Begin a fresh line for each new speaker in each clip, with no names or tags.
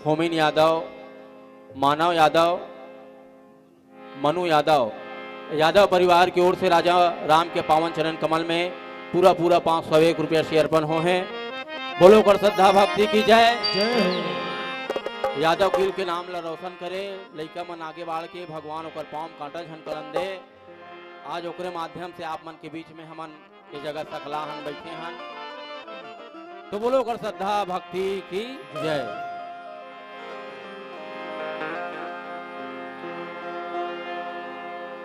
Hominin Yadav, मानव यादव, मनु यादव, यादव परिवार की ओर से राजा राम के पावन चरण कमल में पूरा 501 रुपया से अर्पण हो हैं। बोलो कर श्रद्धा भक्ति की जय। यादव गिल के नाम ला रोशन करे, लइका मन आगे बढ़ के भगवान ओकर पाँव कांटा झन करन दे। आज ओकरे माध्यम से आप मन के बीच में हमन के जगह सकला हन बैठे हन, तो बोलो कर श्रद्धा भक्ति की जय।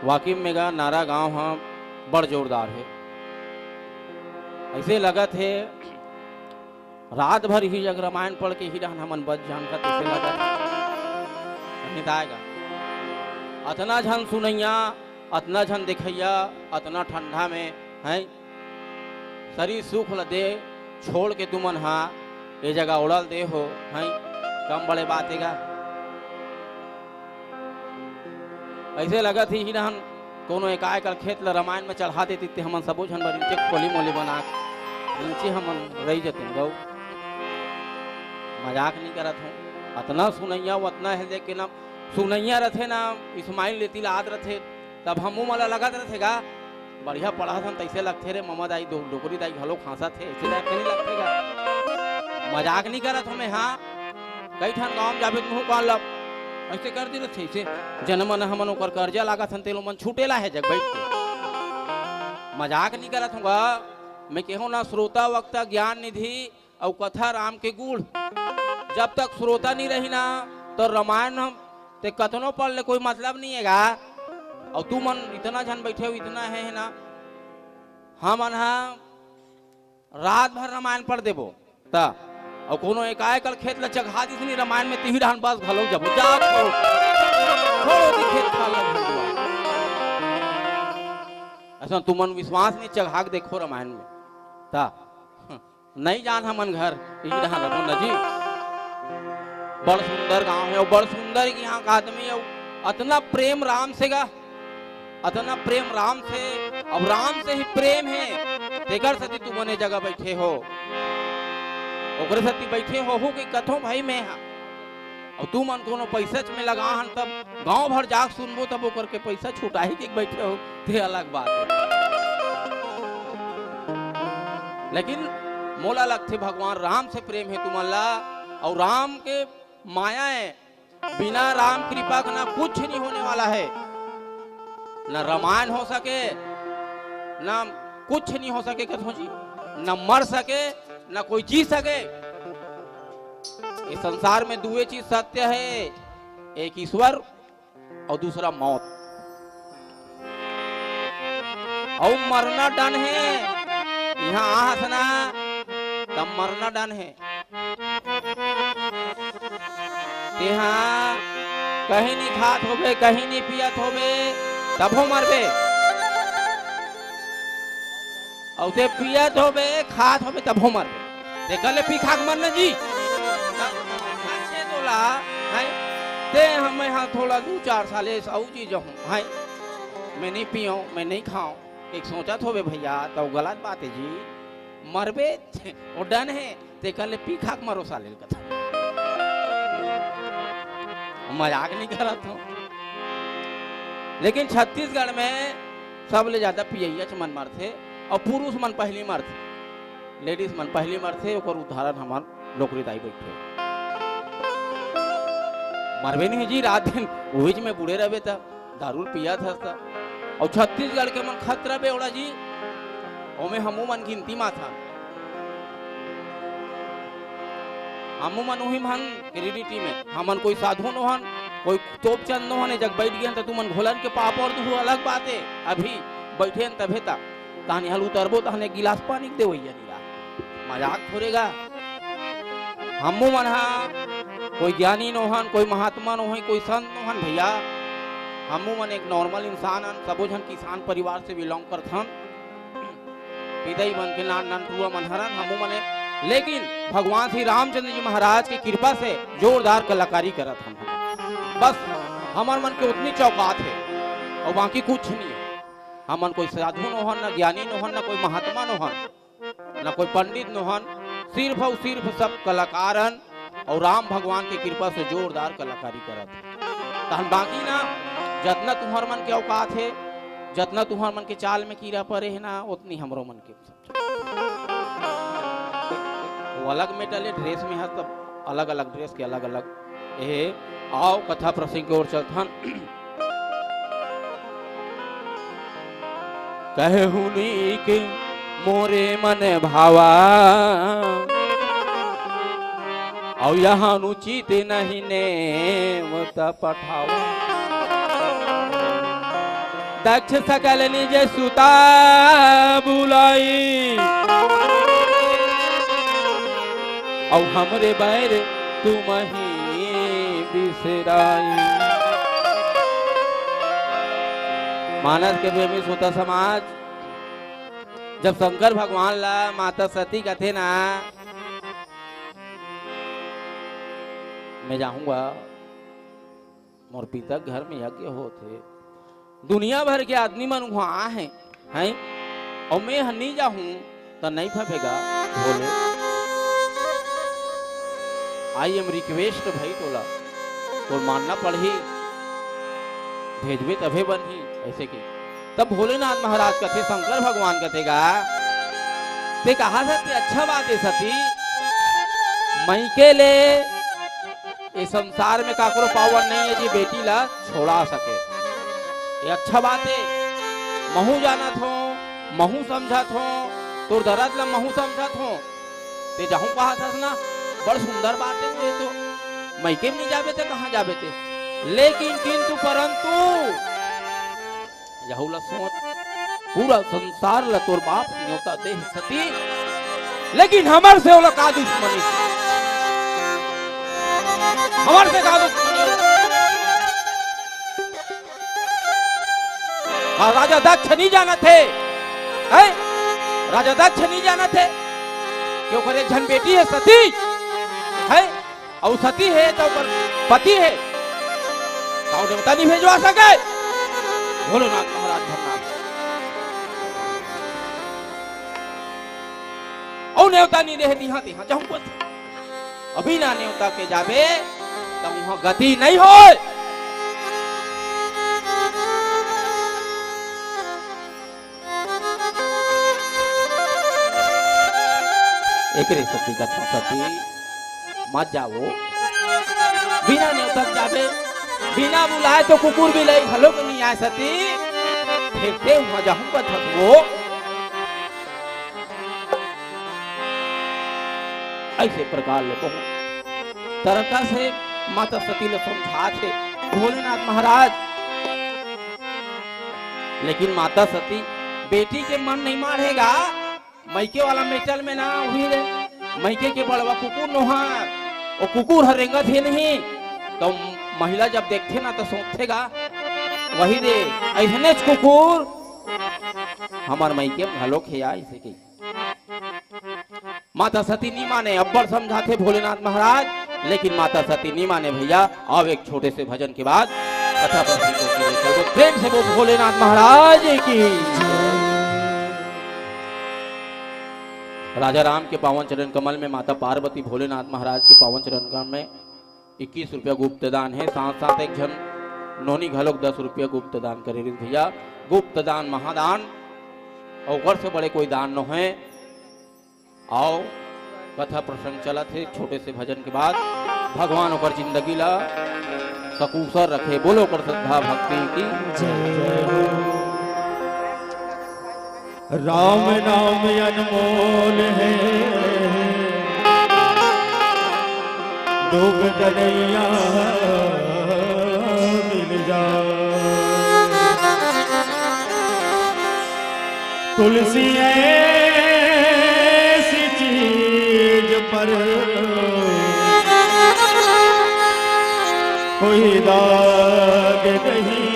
वाकिम मेगा नारा गांव हाँ बड़ जोरदार है। ऐसे लगत है रात भर ही जग रामायण पढ़ के ही रहन हमन बच जान का, ऐसे लगत नहीं आएगा। अतना झन सुनैया, अतना झन दिखैया, अतना ठंडा में है शरीर सुख ल दे छोड़ के तुमन हाँ ये जगह उड़ल दे हो है, कम बड़े बात है। ऐसे लगत ही रहन कोनो एकाएक खेत ल रामायण में चढ़ा देती ते हमन सबो झन बर नीचे कोली मोली बना नीचे हमन रही जते गौ। मजाक नहीं करत हूँ। अतना सुनैया उतना है देख के ना सुनैया रथे ना इस्माइल लेती लाद रथे, तब हमू मला लगत रहेगा बढ़िया पढ़ा था तैसे लगते रे ममा दाई डोकरी दाई घलो खांसा थे, ऐसे नहीं लगतेगा। मजाक नहीं करत हमें। हाँ कई ठन गाँव जाबे मुँह कान लब ऐसे कर दी रहे ऐसे जनमन हमन ओकर कर्जा लागत हन तेलो मन छूटेला है जग बैठ के। मजाक नहीं करत हूँगा मैं केहूँ ना श्रोता वक्ता ज्ञान निधि और कथा राम के गुड़। जब तक श्रोता नहीं रही ना तो रामायण हम ते कथनो पढ़ ले कोई मतलब नहीं है गा। और तू मन इतना जन बैठे हो इतना है ना, हम रात भर रामायण पढ़ देबो ता और कोनो एकाएक खेत ल चघा दिसनी रामायण में तिही रहन बस घलो जब जा छोड़ो दी खेत खा ल। ऐसा तुमन विश्वास नहीं चघा के देखो रामायण में ता नहीं जान हमन घर यही रहन रहो न जी। बड़ सुंदर गांव है और बड़ सुंदर यहाँ का आदमी है। अतना प्रेम राम से गा, अतना प्रेम राम से, अब राम से ही प्रेम है तेकर सती तू मने जगह बैठे हो, ओकरे सती बैठे हो कि कथो भाई मैं हाँ। और तू मन कोनो पैसा में लगा हन तब गांव भर जाग सुनबो तब ओकर के पैसा छुटा ही के बैठे हो ते अलग बात है। लेकिन मोला लगते भगवान राम से प्रेम है तुमला और राम के माया है। बिना राम कृपा का ना कुछ नहीं होने वाला है, ना रामायण हो सके ना कुछ नहीं हो सके कथो जी, ना मर सके ना कोई जी सके। इस संसार में दुए चीज सत्य है, एक ईश्वर और दूसरा मौत। और मरना डन है, यहाँ हंसना तब मरना डन है। यहाँ कहीं नहीं खात होबे कहीं नहीं पियत होबे तब हो मरबे, और ते पियत होबे खात होबे तब हो मरबे। देखा ले पी खाक मरना जी अच्छे तोला है ते हम यहाँ थोड़ा 2-4 साले सऊ चीज हूँ है मैं नहीं पियो मैं नहीं खाऊं एक सोचा होबे भैया तो गलत बात है जी। मरबे वो डन है ते कल पी खाक मरो साले कथा। मजाक नहीं करत हूँ। लेकिन छत्तीसगढ़ में सब ले ज्यादा पियैया मन मरथे और पुरुष मन पहली मरथे, लेडीज मन पहली मरथे। ओकर उदाहरण हमार लोकरी दाई बैठे मरबे नहीं जी रात दिन वही में बूढ़े रहे तब दारू पिया था। और छत्तीसगढ़ के मन खतरा बेवड़ा जी ओमे हमू मन गिनती मा था। हमू मन उही मन क्रेडिटी में हमन कोई साधु नो हन कोई तोप चंद नो हन जग बैठ गए तो तुमन घोलन के पाप और दू अलग बात है। अभी बैठे तभे तक तानी हल उतरबो तो एक गिलास पानी दे वही मजाक थोड़ेगा। हमू मन कोई ज्ञानी नो हन कोई महात्मा नो है कोई संत नो हन भैया। हमू मन एक नॉर्मल इंसान हन, सबो जन किसान परिवार से बिलोंग करत हन। पिदई बन के नान नान टुआ मन हरन हमू मने। लेकिन भगवान श्री रामचंद्र जी महाराज की कृपा से जोरदार कलाकारी करत हम। बस हमार मन के उतनी चौकात है और बाकी कुछ नहीं है। हमन कोई साधु नो हन, ना ज्ञानी नो हन, ना कोई महात्मा नो हन, ना कोई पंडित नो हन, सिर्फ और सिर्फ सब कलाकारन और राम भगवान की कृपा से जोरदार कलाकारी करत। तहन बाकी ना जितना तुम्हार मन के औकात है, जितना तुम्हार मन के चाल में कीड़ा पड़े है ना, उतनी हमरो मन के वो अलग मेटल है ड्रेस में है, तब अलग अलग ड्रेस के अलग अलग ए आओ कथा प्रसंग की ओर चलथन। कहूनी के मोरे मन भावा और यहाँ अनुचित नहीं ने पठावा। दक्ष सकल निज सुता बुलाई और हमरे बैर तुम ही बिसराई। मानस के प्रेमी सोता समाज जब शंकर भगवान ला माता सती कहते ना मैं जाऊंगा मोर पिता घर में यज्ञ होते, दुनिया भर के आदमी मन वहां हैं और मैं नहीं जाऊं तो नहीं फंसेगा बोले। आई एम रिक्वेस्ट भाई तोला तो मानना पड़ी, भेजबे तभे बनी ऐसे की। तब भोलेनाथ महाराज कथे शंकर भगवान कथेगा ते कहा सती अच्छा बात है सती, मई के ले ये संसार में काकरो पावर नहीं है जी बेटी ला छोड़ा सके, ये अच्छा बात है। महू जानत हो, महू समझत हो, तोर दर्द ला महू समझत हो, ते जाहू कहा था ना बड़ सुंदर बात है वो तो, मई के नहीं जाबे थे कहाँ जाबे थे, लेकिन किंतु परंतु यहू ला सोच पूरा संसार ला तोर बाप न्योता दे सती, लेकिन हमर से ओला का दुश्मनी, हमर से का दुश्मनी। राजा दक्ष नहीं जाना थे, राजा दक्ष नहीं जाना थे क्यों करे जन बेटी है सती है, और सती है तो पति है, देवता नहीं भेजवा सके। भोलेनाथ महाराज भरनाथ और न्योता नहीं देती हाँ ती हाँ जाऊँ अभी ना न्योता के जाबे तब वहां गति नहीं हो। एक रे सती कथा सती मत जाओ, बिना न्योता जाबे बिना बुलाए तो कुकुर भी लाई हलो को नहीं आ सती, फिर से वहां जाऊंगा वो ऐसे प्रकार ले तरका से माता सती ने समझा थे भोलेनाथ महाराज, लेकिन माता सती बेटी के मन नहीं मारेगा। मैके वाला मेटल में ना हुई रे, मैके के बड़वा कुकुर नोहार और कुकुर हरेंगा थे नहीं, तो महिला जब देखते ना तो सोचेगा वही दे ऐसने कुकुर हमार मैके भलो खिया ऐसे की। माता सती नहीं माने, अब्बर समझाते भोलेनाथ महाराज, लेकिन माता सती नहीं माने भैया। अब एक छोटे से भजन के बाद कथा प्रेम से वो भोलेनाथ महाराज की। राजा राम के पावन चरण कमल में माता पार्वती भोलेनाथ महाराज के पावन चरण कमल में 21 रुपया गुप्त दान है, साथ साथ एक जन नोनी घलोक 10 रुपया गुप्त दान करे भैया। गुप्त दान महादान और से बड़े कोई दान न है। आओ कथा प्रसंग चला थे छोटे से भजन के बाद, भगवान ओकर जिंदगी ला सकुशल रखे, बोलो कर श्रद्धा भक्ति की जय।
राम नाम अनमोल है, दुख तनैया मिल जाए, तुलसी ऐसी चीज पर कोई दाग नहीं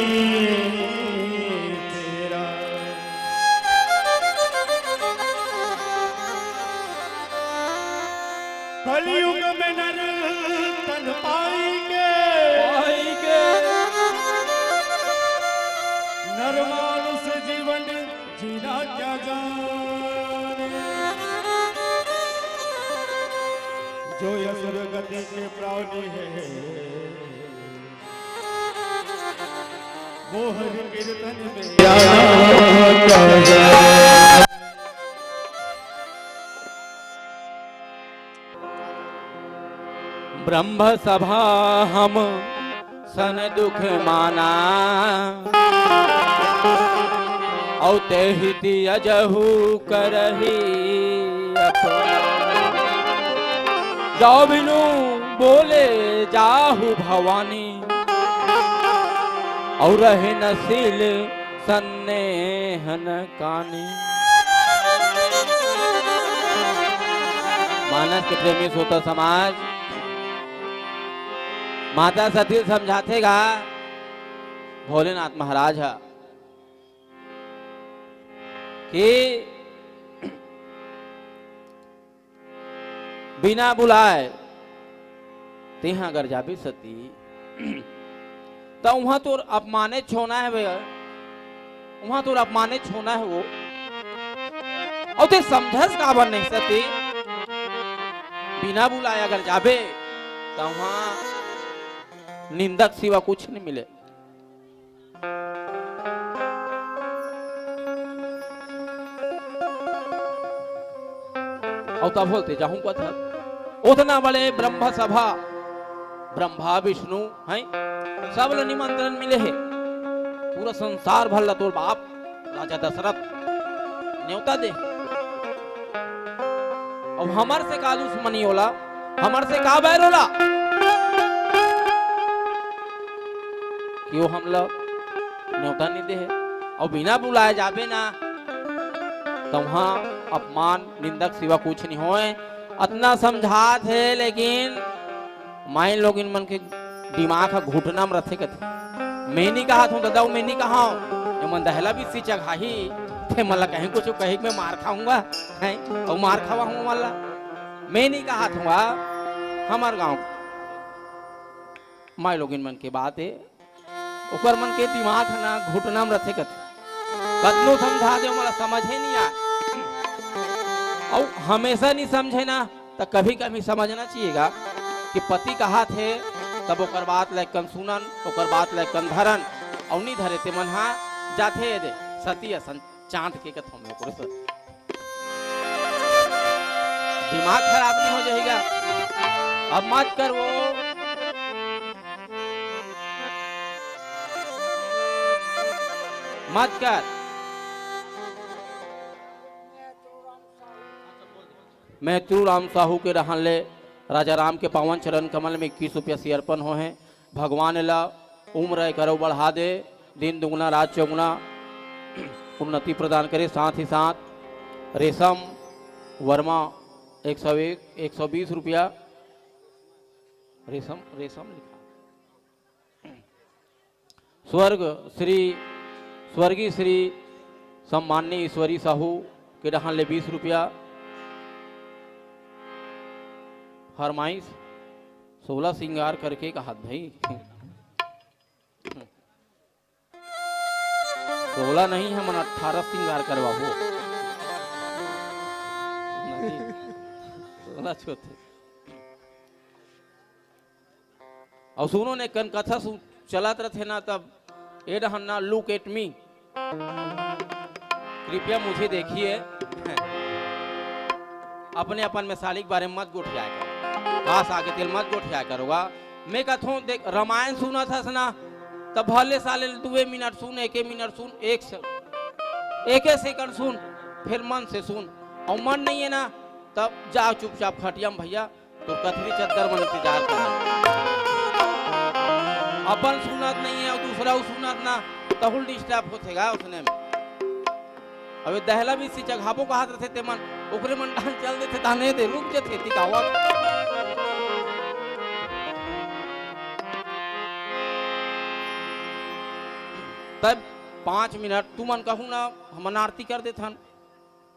तेरा। कलयुग में नर तन पाएंगे, नर मानुष जीवन जीना क्या जाने, जो असुर गति के मोहर कीर्तन में
ब्रह्म सभा हम सन दुख माना औ ते हिति अजहू करही जाओ बिनु बोले जाहु भवानी और रहे नसील सन्नेहन कानी। मानस के प्रेमी सोता समाज माता सती समझातेगा भोलेनाथ महाराज है कि बिना बुलाए तिहा अगर जाबी सती तो वहां तो अपमानित होना है भैया, वहां तो अपमानित होना है वो और ते समझस का बन नहीं सती बिना बुलाए अगर जाबे तो वहां निंदक सिवा कुछ नहीं मिले। और तब बोलते जाऊं पत्थर उतना बड़े ब्रह्म सभा ब्रह्मा विष्णु हैं सब लोग निमंत्रण मिले है, पूरा संसार भर तोर बाप राजा दशरथ न्योता दे। अब हमर से का दुश्मनी होला, हमर से का बैर होला क्यों हम लोग न्योता नहीं दे है और बिना बुलाए जाबे ना तो वहां अपमान निंदक सिवा कुछ नहीं होए। इतना समझात है लेकिन माइन लोग इन मन के दिमाग का घुटना में रथे कथे मैं नहीं कहा था दादा मैं नहीं कहा ये मन दहला भी सी चघाही थे मला कहीं कुछ कहीं मैं मार खाऊंगा है और मार खावा हूँ मला मैं नहीं कहा था हमार गांव माई लोग इन मन के बात है ऊपर मन के दिमाग ना घुटना में रथे कथे कतनो समझा दे मला समझे नहीं आ और हमेशा नहीं समझे ना तो कभी कभी समझना चाहिएगा कि पति कहा थे तब ओकर बात लायकन सुनन ओकर बात लायकन धरन और नहीं धरे ते मन हा जाथे दे सती असन चांट के कथों में ओकर से दिमाग खराब नहीं हो जाएगा। अब मत कर वो मत कर। मैं राम साहू के रहन ले राजा राम के पावन चरण कमल में 21 रुपया से अर्पण हो हैं। भगवान ला उम्र करो बढ़ा दे, दिन दुगुना रात चौगुना उन्नति प्रदान करे। साथ ही साथ रेशम वर्मा 120 रुपया रेशम लिखा। स्वर्गीय श्री सम्माननीय ईश्वरी साहू के रहन ले 20 रुपया। फरमाइश 16 श्रृंगार करके कहा भाई 16 नहीं है मन 18 श्रृंगार करवाबो 16 छोटे। और सुनो ने कन कथा चलात रहे ना तब ए रहना लुक एट मी कृपया मुझे देखिए अपने अपन में सालिक बारे में मत गोठिया कर खास आगे तेल मत गोठिया करोगा। मैं कहूँ देख रामायण सुना था ना तब भले साले 2 मिनट सुन 1 मिनट सुन 1 सेकंड सुन फिर मन से सुन और मन नहीं है ना तब जा चुपचाप खटिया में भैया तो कथरी चद्दर में इंतजार कर अपन सुनत नहीं है और दूसरा सुनत ना तो डिस्टर्ब होतेगा उसने में। अबे दहला भी सी जगहाबो कहा थे ते मन ओकरे मन डांस चल देते ताने दे रुक जथे ती कावा तब 5 मिनट तू मन कहूँ ना हम आरती कर देथन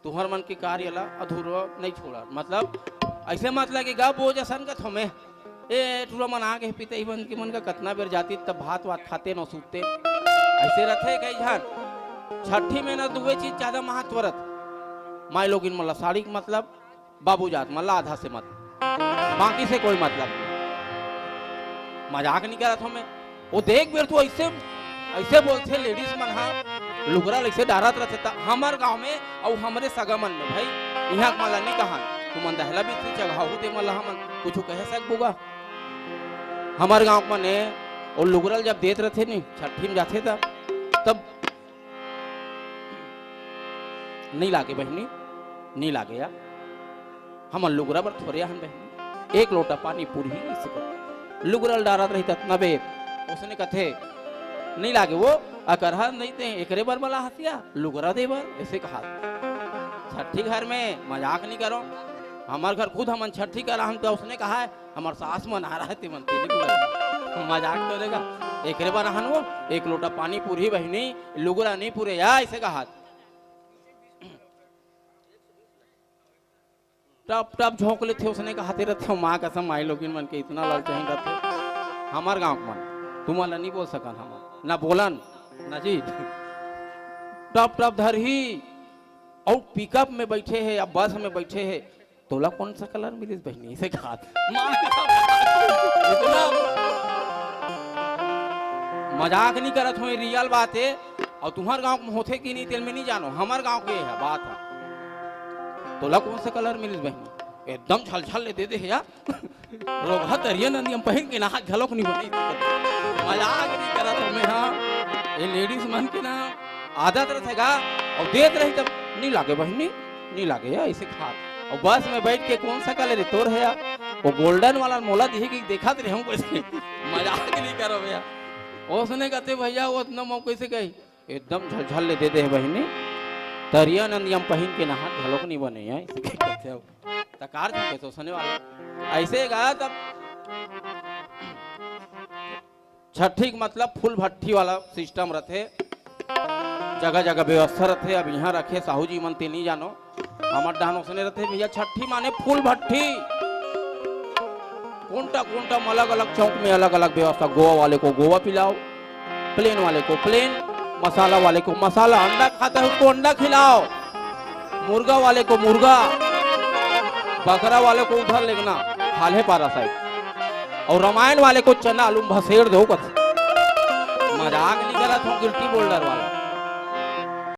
तुहर मन के कार्य ला अधूरा नहीं छोड़ा। मतलब ऐसे मत लगेगा बोझ असन का थमे ए टूरा मन आगे पीते बन के मन का कतना बेर जाती तब भात वात खाते न सूते ऐसे रथे कई झन छठी में ना दुए चीज ज्यादा महत्व रथ माई लोग इन मला साड़ी मतलब बाबू जात मला आधा से मत बाकी से कोई मतलब नहीं। मजाक नहीं करत हूँ मैं। वो देख बेर तू ऐसे ऐसे बोलते लेडीज मन हाँ लुगरा ऐसे डारत रहते ता हमार गांव में और हमारे सगा मन में भाई यहाँ मला नहीं कहा तू मन दहला भी थी चढ़ाऊ दे मला हमन कुछ कह सकूगा। हमार गांव में ने और लुगरल जब देत रहते नहीं छठी में जाते तब नहीं लागे बहनी नहीं लागे यार हम लुगरा पर थोड़े हन बहनी एक लोटा पानी पूरी ही नहीं सको लुगरल डारत रही ततना बेर उसने कथे नहीं लागे वो अकरहा नहीं थे एकरे बार वाला हसिया लुगरा दे बार ऐसे कहा। छठी घर में मजाक नहीं करो हमार घर खुद हमन छठी करा हम तो उसने कहा है हमार सास मन आ रहा है ते मन मजाक करेगा एकरे बार हन वो एक लोटा पानी पूरी बहनी लुगरा नहीं पूरे या ऐसे कहा। टप टप झोंक लेते उसने कहते रहते माँ कसम आई लोग मन के इतना लाल चाहिए रहते हमार गाँव मन तुम्हारा नहीं बोल सकन हम ना बोलन ना जी टप टप धर ही और पिकअप में बैठे हैं या बस में बैठे हैं तोला कौन सा कलर मिलिस बहनी से कहा इतना मजाक नहीं करत हो रियल बात है और तुम्हार गांव में होते कि नहीं तेल में नहीं जानो हमार गांव के है बात है तोला कौन सा कलर मिलिस बहनी एकदम छल छल ले दे दे यार रोगा तरिया नंदी हम पहन के ना झलक नहीं बनी मजाक नहीं करत हमें हाँ ये लेडीज मन के ना आदत रहेगा और देख रही तब नहीं लागे बहनी नहीं लागे यार ऐसे खा और बस में बैठ के कौन सा कलर तोर है यार वो गोल्डन वाला मोला दिखे देखा तो हम कैसे मजाक नहीं करो भैया उसने कहते भैया वो इतना मौ कैसे कही एकदम झलझल ले दे दे बहनी तरिया नंदी हम पहन के नहा झलक नहीं बने यार ऐसे कहते हो तकार झुके सोचने वाला ऐसे गया तब छठी मतलब फुल भट्टी वाला सिस्टम रहते जगह जगह व्यवस्था रहते अब यहाँ रखे साहू जी मन ते नहीं जानो हमार डान उसने रहते भैया छठी माने फुल भट्टी कोंटा कोंटा अलग अलग चौक में अलग अलग व्यवस्था गोवा वाले को गोवा पिलाओ प्लेन वाले को प्लेन मसाला वाले को मसाला अंडा खाता है उसको अंडा खिलाओ मुर्गा वाले को मुर्गा बकरा वाले को उधर लेना खाले पारा साइड और रामायण वाले को चना आलू भसेड़ दो कथ मजाक नहीं करा तुम गिल्टी बोल्डर वाला